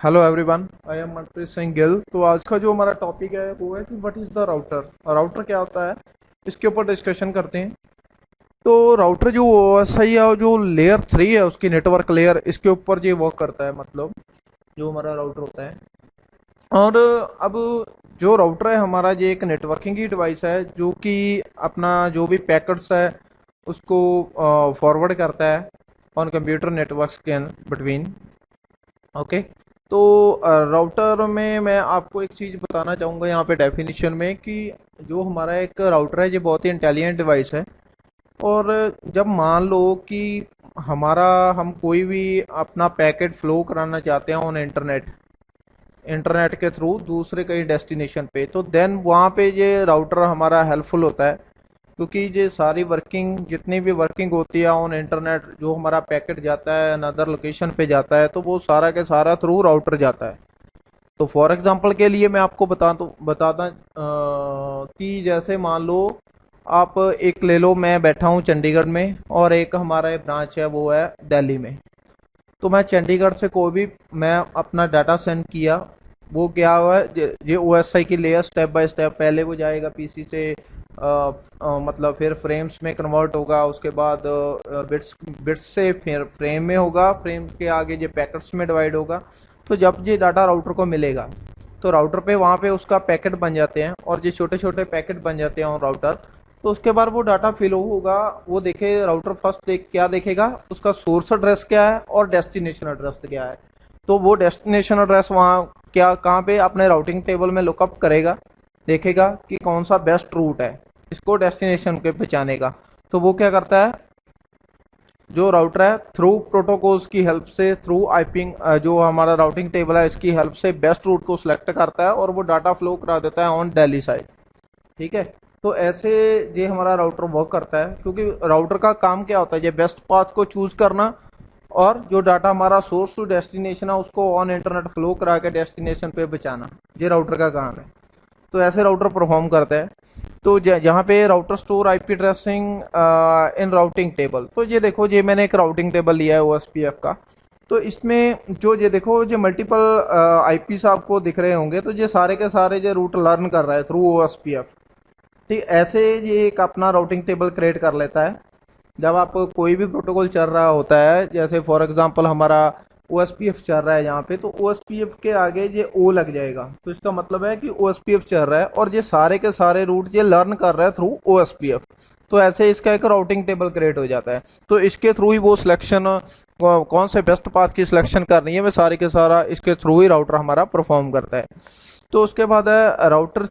Hello everyone, I am Manpreet Singh Gill. तो आज का जो हमारा टॉपिक है वो है कि what is the router. Router क्या होता है, इसके ऊपर डिस्कशन करते हैं। तो राउटर जो ओएसआई है और जो लेयर 3 है उसकी नेटवर्क लेयर, इसके ऊपर ये वर्क करता है। मतलब जो हमारा राउटर होता है। और अब जो राउटर है हमारा, ये एक नेटवर्किंग की डिवाइस है जो कि अपना जो भी पैकेट्स है उसको फॉरवर्ड करता है ऑन कंप्यूटर नेटवर्क्स के बिटवीन। ओके। तो राउटर में मैं आपको एक चीज़ बताना चाहूँगा यहाँ पे डेफिनेशन में कि जो हमारा एक राउटर है ये बहुत ही इंटेलिजेंट डिवाइस है। और जब मान लो कि हमारा हम कोई भी अपना पैकेट फ्लो कराना चाहते हैं ऑन इंटरनेट, इंटरनेट के थ्रू दूसरे कहीं डेस्टिनेशन पे, तो देन वहाँ पे ये राउटर हमारा हेल्पफुल होता है। क्योंकि ये सारी वर्किंग, जितनी भी वर्किंग होती है ऑन इंटरनेट, जो हमारा पैकेट जाता है अनदर लोकेशन पे जाता है, तो वो सारा के सारा थ्रू राउटर जाता है। तो फॉर एग्जांपल के लिए मैं आपको बताता कि जैसे मान लो आप एक ले लो, मैं बैठा हूँ चंडीगढ़ में और एक हमारा ब्रांच है वो है दिल्ली में। तो मैं चंडीगढ़ से कोई भी मैं अपना डाटा सेंड किया, वो क्या हुआ है, ये ओएसआई की लेयर स्टेप बाय स्टेप, पहले वो जाएगा पीसी से मतलब फिर फ्रेम्स में कन्वर्ट होगा, उसके बाद बिट्स बिट्स से फिर फ्रेम में होगा, फ्रेम के आगे ये पैकेट्स में डिवाइड होगा। तो जब ये डाटा राउटर को मिलेगा तो राउटर पे वहाँ पे उसका पैकेट बन जाते हैं, और ये छोटे छोटे पैकेट बन जाते हैं ऑन राउटर। तो उसके बाद वो डाटा फिल होगा, वो देखे राउटर फर्स्ट क्या देखेगा, उसका सोर्स एड्रेस क्या है और डेस्टिनेशन एड्रेस क्या है। तो वो डेस्टिनेशन एड्रेस वहाँ क्या कहाँ पे अपने राउटिंग टेबल में लुकअप करेगा, देखेगा कि कौन सा बेस्ट रूट है इसको डेस्टिनेशन के पहुंचाने का। तो वो क्या करता है, जो राउटर है थ्रू प्रोटोकॉल्स की हेल्प से, थ्रू आईपिंग, जो हमारा राउटिंग टेबल है इसकी हेल्प से बेस्ट रूट को सिलेक्ट करता है और वो डाटा फ्लो करा देता है ऑन दिल्ली साइड। ठीक है। तो ऐसे ये हमारा राउटर वर्क करता है, क्योंकि राउटर का काम क्या होता है, ये बेस्ट पाथ को चूज करना और जो डाटा हमारा सोर्स टू डेस्टिनेशन है उसको ऑन इंटरनेट फ्लो करा के डेस्टिनेशन पे बचाना, ये राउटर का काम है। तो ऐसे राउटर परफॉर्म करता है। तो जहाँ पे राउटर स्टोर आईपी एड्रेसिंग इन राउटिंग टेबल, तो ये देखो, ये मैंने एक राउटिंग टेबल लिया है ओएसपीएफ का। तो इसमें जो ये देखो, ये मल्टीपल आईपीस आपको दिख रहे होंगे, तो ये सारे के सारे ये रूट लर्न कर रहा है थ्रू ओएसपीएफ। ठीक, ऐसे ये एक अपना राउटिंग टेबल क्रिएट कर लेता है। जब आप कोई भी प्रोटोकॉल चल रहा होता है, जैसे फॉर एग्जांपल हमारा ओएसपीएफ चल रहा है यहाँ पे, तो ओएसपीएफ के आगे ये ओ लग जाएगा, तो इसका मतलब है कि ओएसपीएफ चल रहा है और ये सारे के सारे रूट ये लर्न कर रहा है थ्रू ओएसपीएफ। तो ऐसे इसका एक राउटिंग टेबल क्रिएट हो जाता है। तो इसके थ्रू ही वो सिलेक्शन, कौन से बेस्ट पाथ की सिलेक्शन करनी है, वे सारे के सारा इसके थ्रू ही राउटर हमारा परफॉर्म करता है। तो उसके बाद है router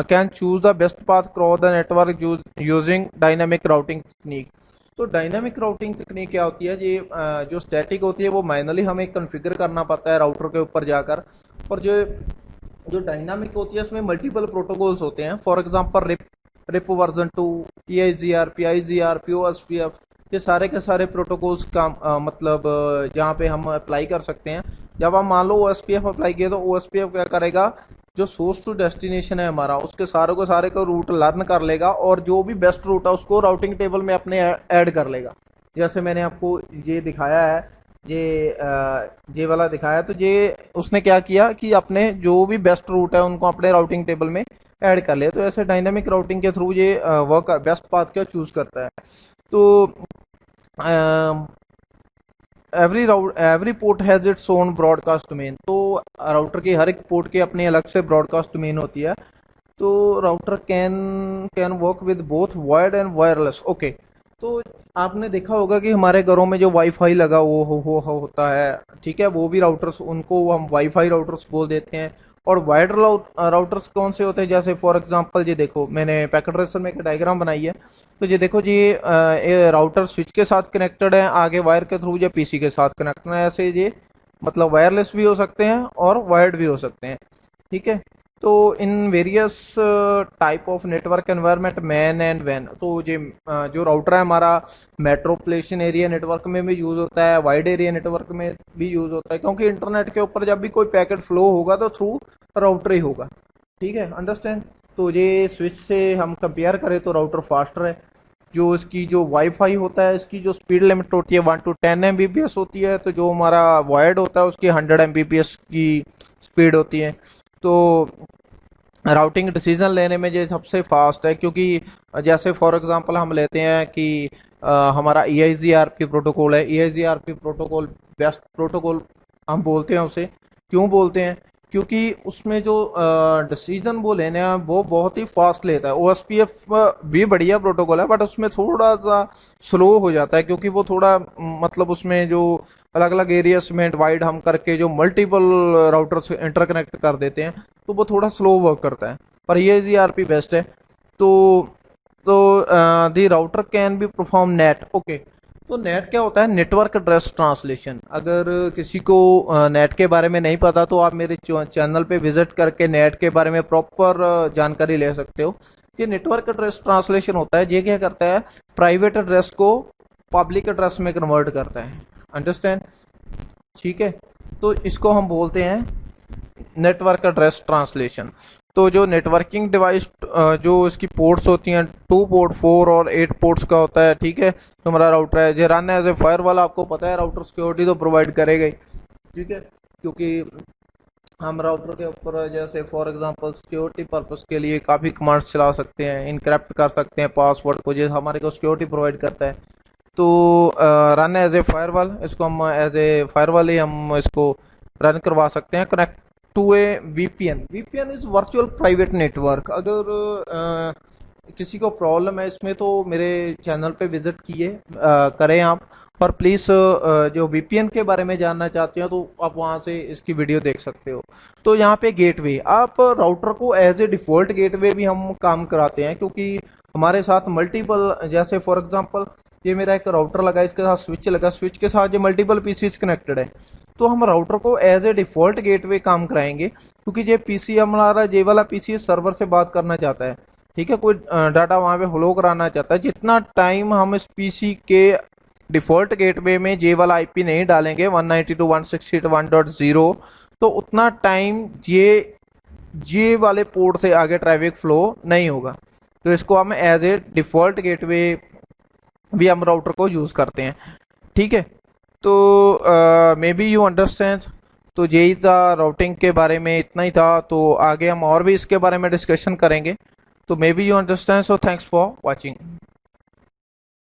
can choose the best path cross the network using dynamic routing technique. तो डायनामिक राउटिंग तकनीक क्या होती है, ये जो स्टैटिक होती है वो मैनुअली हमें कॉन्फ़िगर करना पड़ता है राउटर के ऊपर जाकर। और जो जो डायनामिक होती है उसमें मल्टीपल प्रोटोकॉल्स होते हैं। For example rip, rip version 2, P I G R P O S P F, ये सारे के सारे प्रोटोकॉल्स का मतलब जहाँ पे हम अप्लाई कर सकते हैं। जब हम मान लो O S P F apply किए, तो ओ एस पी एफ क्या करेगा, जो सोर्स टू डेस्टिनेशन है हमारा, उसके सारे को सारे का रूट लर्न कर लेगा और जो भी बेस्ट रूट है उसको राउटिंग टेबल में अपने ऐड कर लेगा। जैसे मैंने आपको ये दिखाया है, ये वाला दिखाया, तो ये उसने क्या किया कि अपने जो भी बेस्ट रूट है उनको अपने राउटिंग टेबल में ऐड कर लिया। तो ऐसे डायनामिक राउटिंग के थ्रू ये वर्क बेस्ट पाथ क्या चूज करता है। तो every port has its own broadcast domain. तो राउटर की हर एक पोर्ट के अपनी अलग से ब्रॉडकास्ट डोमेन होती है। तो router can can work with both wired and wireless. Okay. तो आपने देखा होगा कि हमारे घरों में जो वाईफाई लगा होता है, ठीक है, वो भी राउटर्स, उनको हम वाईफाई राउटर्स बोल देते हैं। और वायर्ड राउटर्स कौन से होते हैं, जैसे फॉर एग्जांपल ये देखो, मैंने पैकेट ट्रेसर में एक डायग्राम बनाई है। तो ये देखो जी, ये राउटर स्विच के साथ कनेक्टेड है, आगे वायर के थ्रू ये पीसी के साथ कनेक्टेड है। ऐसे ये मतलब वायरलेस भी हो सकते हैं और वायर्ड भी हो सकते हैं। ठीक है। तो इन various type of network environment MAN and वैन, तो ये जो राउटर है हमारा मेट्रोपॉलिटन एरिया नेटवर्क में भी यूज होता है, वाइड एरिया नेटवर्क में भी यूज होता है, क्योंकि इंटरनेट के ऊपर जब भी कोई पैकेट फ्लो होगा तो थ्रू राउटर ही होगा। ठीक है, अंडरस्टैंड। तो ये स्विच से हम कंपेयर करें तो राउटर फास्टर है। जो इसकी जो वाईफाई होता है इसकी जो स्पीड लिमिट होती है 1 to 10 Mbps होती है, तो जो हमारा वॉयड होता है उसकी 100 Mbps की स्पीड होती है। तो राउटिंग डिसीजन लेने में ये सबसे फास्ट है, क्योंकि जैसे फॉर एग्जांपल हम लेते हैं कि हमारा EIGRP प्रोटोकॉल है। EIGRP प्रोटोकॉल बेस्ट प्रोटोकॉल हम बोलते हैं उसे। क्यों बोलते हैं? क्योंकि उसमें जो डिसीजन वो लेने हैं वो बहुत ही फास्ट लेता है। OSPF भी बढ़िया प्रोटोकॉल है, बट उसमें थोड़ा सा स्लो हो जाता है, क्योंकि वो थोड़ा मतलब उसमें जो अलग अलग एरियाज में डिवाइड हम करके जो मल्टीपल राउटर से इंटरकनेक्ट कर देते हैं, तो वो थोड़ा स्लो वर्क करता है। पर ये EIGRP बेस्ट है। तो the router can be perform NAT. Okay, तो नेट क्या होता है? Network address translation. अगर किसी को नेट के बारे में नहीं पता तो आप मेरे चैनल पे विजिट करके नेट के बारे में प्रॉपर जानकारी ले सकते हो। ये नेटवर्क एड्रेस ट्रांसलेशन होता है। ये क्या करता है? प्राइवेट एड्रेस को पब्लिक एड्रेस में कन्वर्ट करता है। अंडरस्टैंड? ठीक है, तो इसको हम बोलते हैं नेटवर्क एड्रेस ट्रांसलेशन। तो जो नेटवर्किंग डिवाइस जो इसकी पोर्ट्स होती हैं 2 पोर्ट 4 और 8 पोर्ट्स का होता है, ठीक है। तो हमारा राउटर है, जो रन एज ए फायरवॉल, आपको पता है राउटर सिक्योरिटी तो प्रोवाइड करेगा ही, ठीक है। क्योंकि हम राउटर के ऊपर जैसे फॉर एग्जांपल सिक्योरिटी पर्पस के लिए काफ़ी कमांड्स चला सकते हैं, इनक्रप्ट कर सकते हैं पासवर्ड को, जो हमारे को सिक्योरिटी प्रोवाइड करता है। तो रन एज ए फायरवॉल, इसको हम एज ए फायरवॉल ही हम इसको रन करवा सकते हैं। Connect to a VPN। VPN is virtual private network. अगर किसी को प्रॉब्लम है इसमें तो मेरे चैनल पे विजिट करें आप। और प्लीज़ जो VPN के बारे में जानना चाहते हो तो आप वहाँ से इसकी वीडियो देख सकते हो। तो यहाँ पे गेटवे, आप राउटर को एज ए डिफ़ॉल्ट गेटवे भी हम काम कराते हैं, क्योंकि हमारे साथ मल्टीपल, जैसे फॉर एग्जांपल ये मेरा एक राउटर लगा, इसके साथ स्विच लगा, स्विच के साथ ये मल्टीपल पीसीज कनेक्टेड है। तो हम राउटर को एज ए डिफ़ॉल्ट गेटवे काम कराएंगे, क्योंकि ये पीसी हमारा, ये वाला पीसी सर्वर से बात करना चाहता है, ठीक है, कोई डाटा वहाँ पे फ्लो कराना चाहता है। जितना टाइम हम इस पीसी के डिफ़ॉल्ट गेटवे में जे वाला आईपी नहीं डालेंगे 192.168.1.0, तो उतना टाइम ये वाले पोर्ट से आगे ट्रैफिक फ्लो नहीं होगा। तो इसको हम एज ए डिफ़ॉल्ट गेटवे भी हम राउटर को यूज़ करते हैं, ठीक है। तो मे बी यू अंडरस्टैंड। तो यही था राउटिंग के बारे में, इतना ही था। तो आगे हम और भी इसके बारे में डिस्कशन करेंगे। तो may be you understand. So thanks for watching.